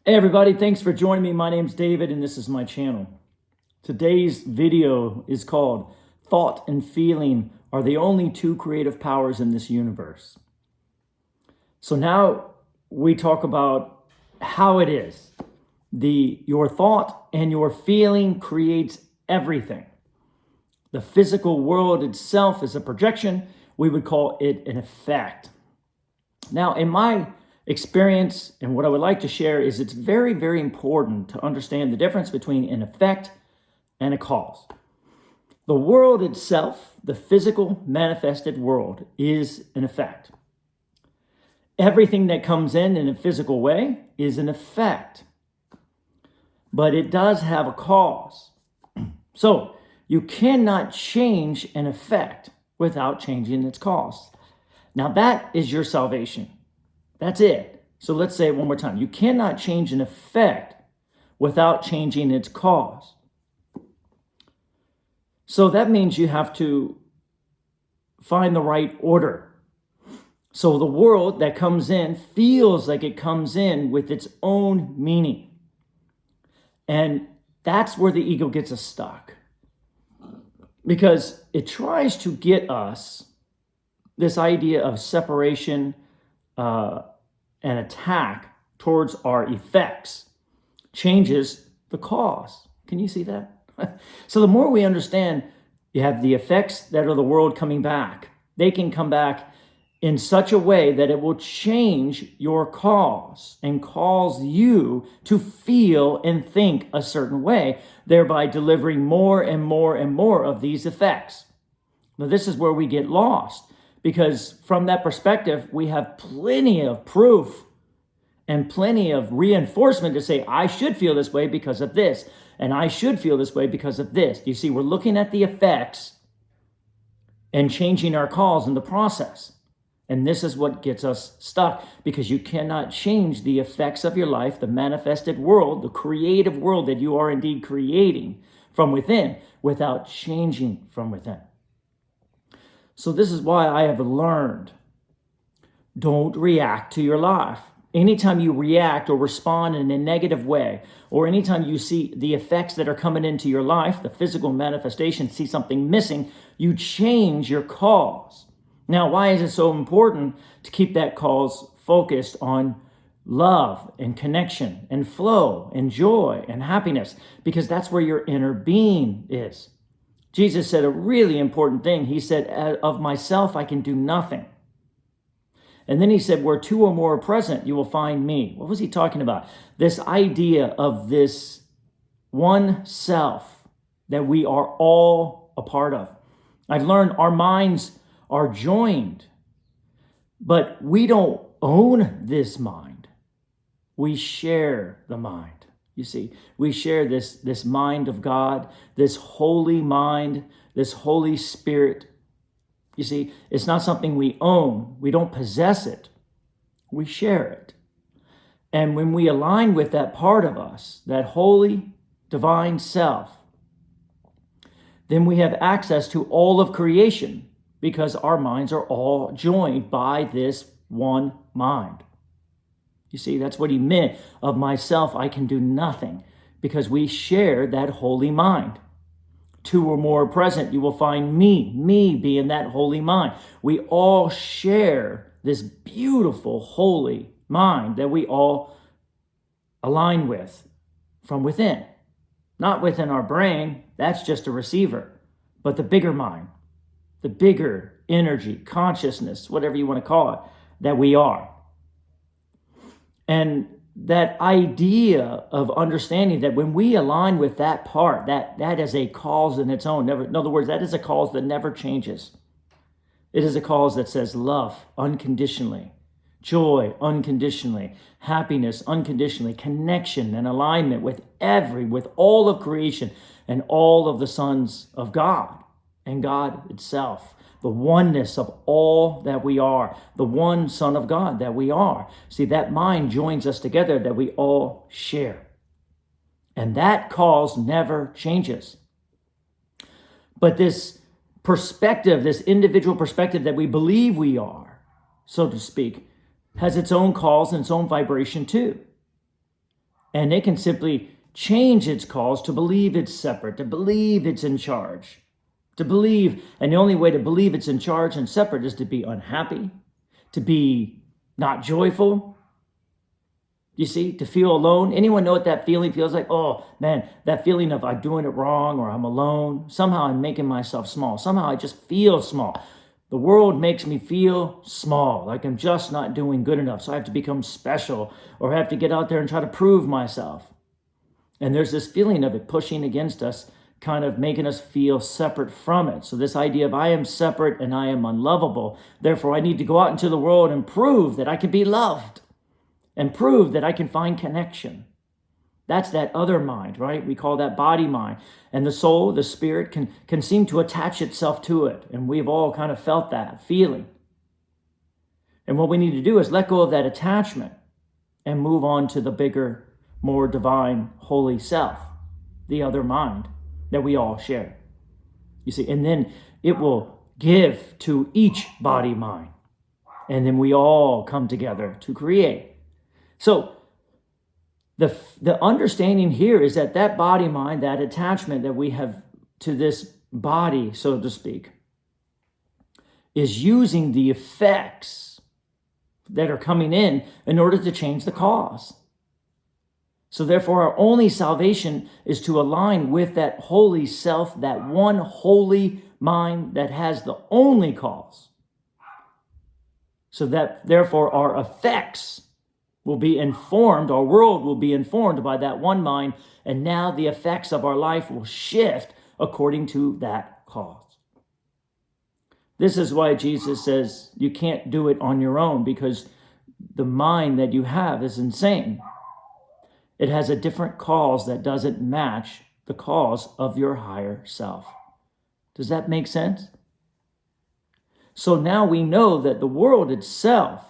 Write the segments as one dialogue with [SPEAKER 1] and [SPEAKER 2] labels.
[SPEAKER 1] Hey everybody, thanks for joining me. My name's David and this is my channel. Today's video is called Thought and Feeling Are the Only Two Creative Powers in This Universe. So now we talk about how it is. Your thought and your feeling creates everything. The physical world itself is a projection. We would call it an effect. Now, in my experience, and what I would like to share is it's very, very important to understand the difference between an effect and a cause. The world itself, the physical manifested world, is an effect. Everything that comes in a physical way is an effect, but it does have a cause. So you cannot change an effect without changing its cause. Now that is your salvation. That's it. So let's say it one more time. You cannot change an effect without changing its cause. So that means you have to find the right order. So the world that comes in feels like it comes in with its own meaning. And that's where the ego gets us stuck. Because it tries to get us this idea of separation, an attack towards our effects changes the cause. Can you see that? So the more we understand, you have the effects that are the world coming back. They can come back in such a way that it will change your cause and cause you to feel and think a certain way, thereby delivering more and more and more of these effects. Now, this is where we get lost. Because from that perspective, we have plenty of proof and plenty of reinforcement to say, I should feel this way because of this, and I should feel this way because of this. You see, we're looking at the effects and changing our cause in the process. And this is what gets us stuck, because you cannot change the effects of your life, the manifested world, the creative world that you are indeed creating from within, without changing from within. So this is why I have learned, don't react to your life. Anytime you react or respond in a negative way, or anytime you see the effects that are coming into your life, the physical manifestation, see something missing, you change your cause. Now, why is it so important to keep that cause focused on love and connection and flow and joy and happiness? Because that's where your inner being is. Jesus said a really important thing. He said, of myself, I can do nothing. And then he said, where two or more are present, you will find me. What was he talking about? This idea of this one self that we are all a part of. I've learned our minds are joined, but we don't own this mind. We share the mind. You see, we share this mind of God, this holy mind, this Holy Spirit. You see, it's not something we own. We don't possess it. We share it. And when we align with that part of us, that holy, divine self, then we have access to all of creation, because our minds are all joined by this one mind. You see, that's what he meant. Of myself, I can do nothing, because we share that holy mind. Two or more are present, you will find me being that holy mind. We all share this beautiful, holy mind that we all align with from within. Not within our brain, that's just a receiver, but the bigger mind, the bigger energy, consciousness, whatever you want to call it, that we are. And that idea of understanding that when we align with that part, that is a cause in its own. In other words, that is a cause that never changes. It is a cause that says love unconditionally, joy unconditionally, happiness unconditionally, connection and alignment with all of creation and all of the sons of God and God itself. The oneness of all that we are, the one Son of God that we are. See, that mind joins us together that we all share. And that cause never changes. But this perspective, this individual perspective that we believe we are, so to speak, has its own cause and its own vibration too. And they can simply change its cause to believe it's separate, to believe it's in charge, to believe. And the only way to believe it's in charge and separate is to be unhappy, to be not joyful. You see, to feel alone. Anyone know what that feeling feels like? Oh man, that feeling of I'm doing it wrong or I'm alone. Somehow I'm making myself small. Somehow I just feel small. The world makes me feel small, like I'm just not doing good enough. So I have to become special or I have to get out there and try to prove myself. And there's this feeling of it pushing against us, kind of making us feel separate from it. So this idea of I am separate and I am unlovable. Therefore, I need to go out into the world and prove that I can be loved and prove that I can find connection. That's that other mind, right? We call that body mind. And the soul, the spirit, can seem to attach itself to it. And we've all kind of felt that feeling. And what we need to do is let go of that attachment and move on to the bigger, more divine, holy self, the other mind that we all share. You see, and then it will give to each body mind. And then we all come together to create. So the understanding here is that that body mind, that attachment that we have to this body, so to speak, is using the effects that are coming in order to change the cause. So therefore, our only salvation is to align with that holy self, that one holy mind that has the only cause. So that therefore our effects will be informed, our world will be informed by that one mind, and now the effects of our life will shift according to that cause. This is why Jesus says you can't do it on your own, because the mind that you have is insane. It has a different cause that doesn't match the cause of your higher self. Does that make sense? So now we know that the world itself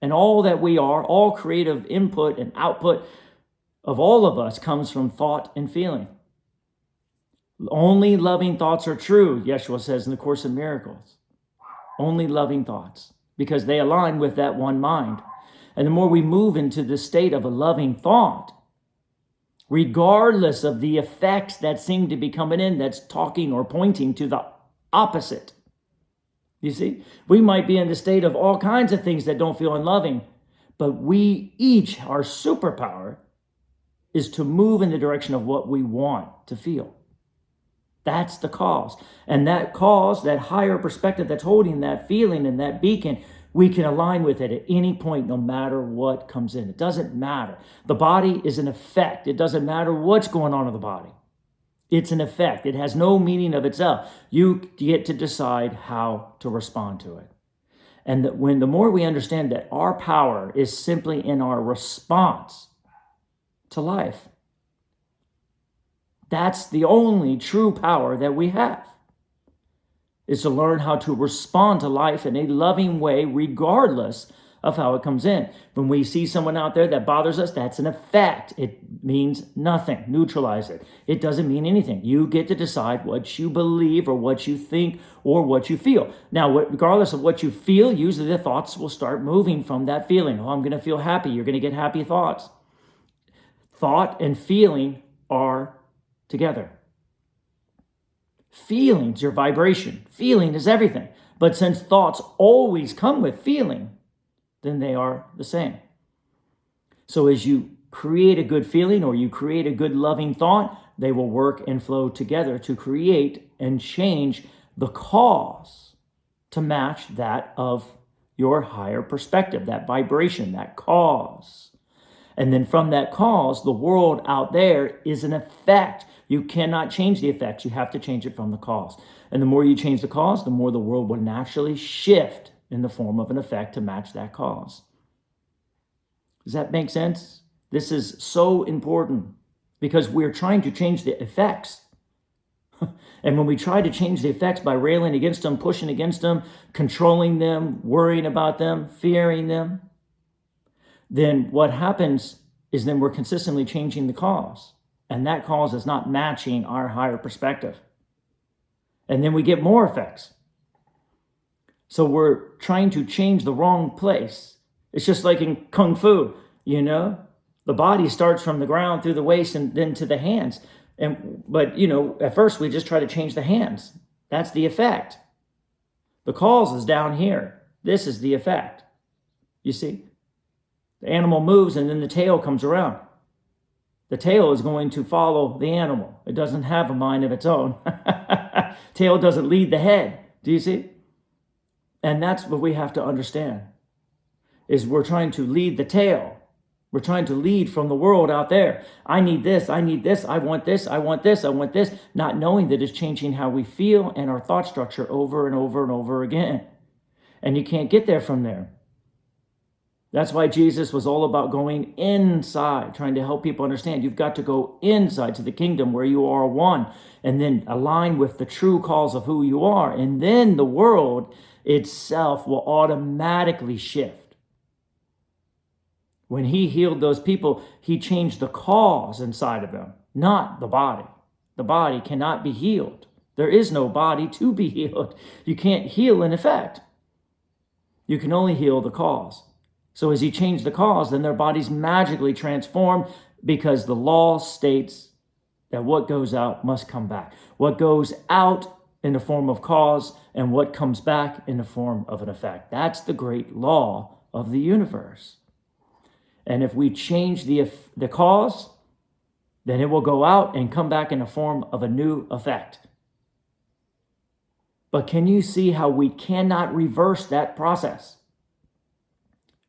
[SPEAKER 1] and all that we are, all creative input and output of all of us comes from thought and feeling. Only loving thoughts are true, Yeshua says in the Course in Miracles. Only loving thoughts, because they align with that one mind. And the more we move into the state of a loving thought, regardless of the effects that seem to be coming in, that's talking or pointing to the opposite. You see, we might be in the state of all kinds of things that don't feel unloving, but we each, our superpower is to move in the direction of what we want to feel. That's the cause. And that cause, that higher perspective that's holding that feeling and that beacon, we can align with it at any point, no matter what comes in. It doesn't matter. The body is an effect. It doesn't matter what's going on in the body. It's an effect. It has no meaning of itself. You get to decide how to respond to it. And that when the more we understand that our power is simply in our response to life, that's the only true power that we have, is to learn how to respond to life in a loving way, regardless of how it comes in. When we see someone out there that bothers us, that's an effect. It means nothing. Neutralize it. It doesn't mean anything. You get to decide what you believe or what you think or what you feel. Now, regardless of what you feel, usually the thoughts will start moving from that feeling. Oh, I'm going to feel happy. You're going to get happy thoughts. Thought and feeling are together. Feelings, your vibration. Feeling is everything. But since thoughts always come with feeling, then they are the same. So as you create a good feeling or you create a good loving thought, they will work and flow together to create and change the cause to match that of your higher perspective, that vibration, that cause. And then from that cause, the world out there is an effect. You cannot change the effects. You have to change it from the cause. And the more you change the cause, the more the world will naturally shift in the form of an effect to match that cause. Does that make sense? This is so important because we're trying to change the effects. And when we try to change the effects by railing against them, pushing against them, controlling them, worrying about them, fearing them, then what happens is then we're consistently changing the cause. And that cause is not matching our higher perspective. And then we get more effects. So we're trying to change the wrong place. It's just like in Kung Fu, you know? The body starts from the ground through the waist and then to the hands. But at first we just try to change the hands. That's the effect. The cause is down here. This is the effect. You see? The animal moves and then the tail comes around. The tail is going to follow the animal. It doesn't have a mind of its own. Tail doesn't lead the head. Do you see? And that's what we have to understand, is we're trying to lead the tail. We're trying to lead from the world out there. I need this, I need this, I want this, I want this, I want this, not knowing that it's changing how we feel and our thought structure over and over and over again. And you can't get there from there. That's why Jesus was all about going inside, trying to help people understand you've got to go inside to the kingdom where you are one, and then align with the true cause of who you are. And then the world itself will automatically shift. When he healed those people, he changed the cause inside of them, not the body. The body cannot be healed. There is no body to be healed. You can't heal an effect. You can only heal the cause. So as he changed the cause, then their bodies magically transformed, because the law states that what goes out must come back. What goes out in the form of cause and what comes back in the form of an effect. That's the great law of the universe. And if we change the cause, then it will go out and come back in the form of a new effect. But can you see how we cannot reverse that process?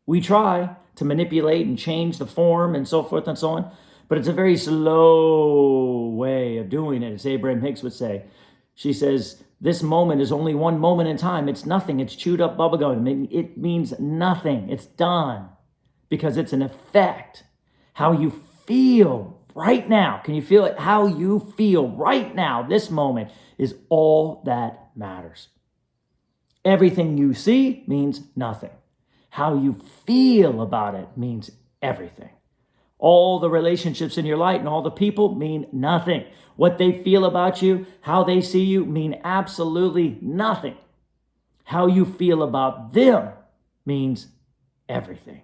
[SPEAKER 1] We try to manipulate and change the form and so forth and so on, but it's a very slow way of doing it, as Abraham Hicks would say. She says, this moment is only one moment in time. It's nothing. It's chewed up bubblegum. It means nothing. It's done because it's an effect. How you feel right now. Can you feel it? How you feel right now, this moment, is all that matters. Everything you see means nothing. How you feel about it means everything. All the relationships in your life and all the people mean nothing. What they feel about you, how they see you, mean absolutely nothing. How you feel about them means everything.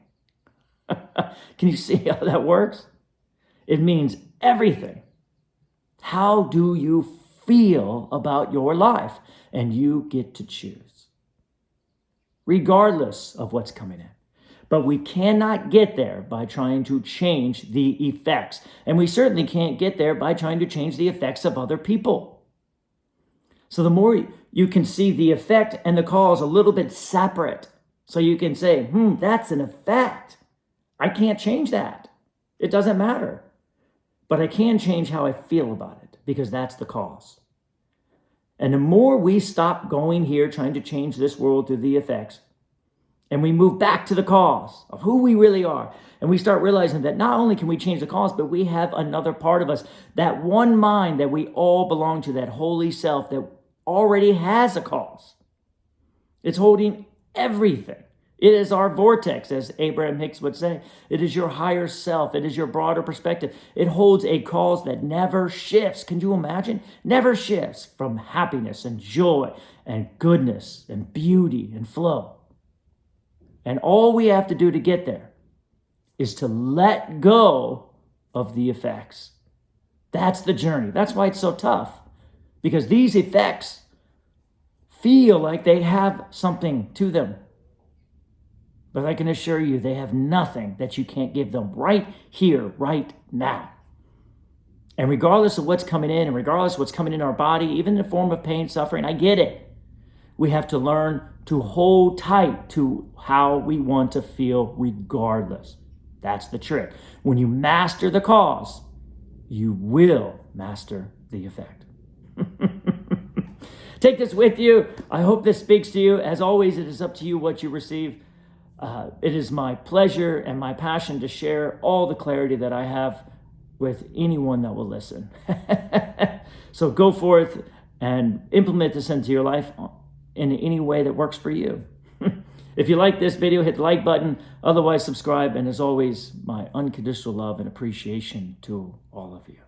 [SPEAKER 1] Can you see how that works? It means everything. How do you feel about your life? And you get to choose, regardless of what's coming in. But we cannot get there by trying to change the effects. And we certainly can't get there by trying to change the effects of other people. So the more you can see the effect and the cause a little bit separate, so you can say, that's an effect. I can't change that. It doesn't matter. But I can change how I feel about it, because that's the cause. And the more we stop going here trying to change this world through the effects, and we move back to the cause of who we really are, and we start realizing that not only can we change the cause, but we have another part of us, that one mind that we all belong to, that holy self that already has a cause. It's holding everything. It is our vortex, as Abraham Hicks would say. It is your higher self. It is your broader perspective. It holds a cause that never shifts. Can you imagine? Never shifts from happiness and joy and goodness and beauty and flow. And all we have to do to get there is to let go of the effects. That's the journey. That's why it's so tough, because these effects feel like they have something to them. But I can assure you, they have nothing that you can't give them right here, right now. And regardless of what's coming in, and regardless of what's coming in our body, even in the form of pain, suffering, I get it. We have to learn to hold tight to how we want to feel regardless. That's the trick. When you master the cause, you will master the effect. Take this with you. I hope this speaks to you. As always, it is up to you what you receive. It is my pleasure and my passion to share all the clarity that I have with anyone that will listen. So go forth and implement this into your life in any way that works for you. If you like this video, hit the like button. Otherwise, subscribe. And as always, my unconditional love and appreciation to all of you.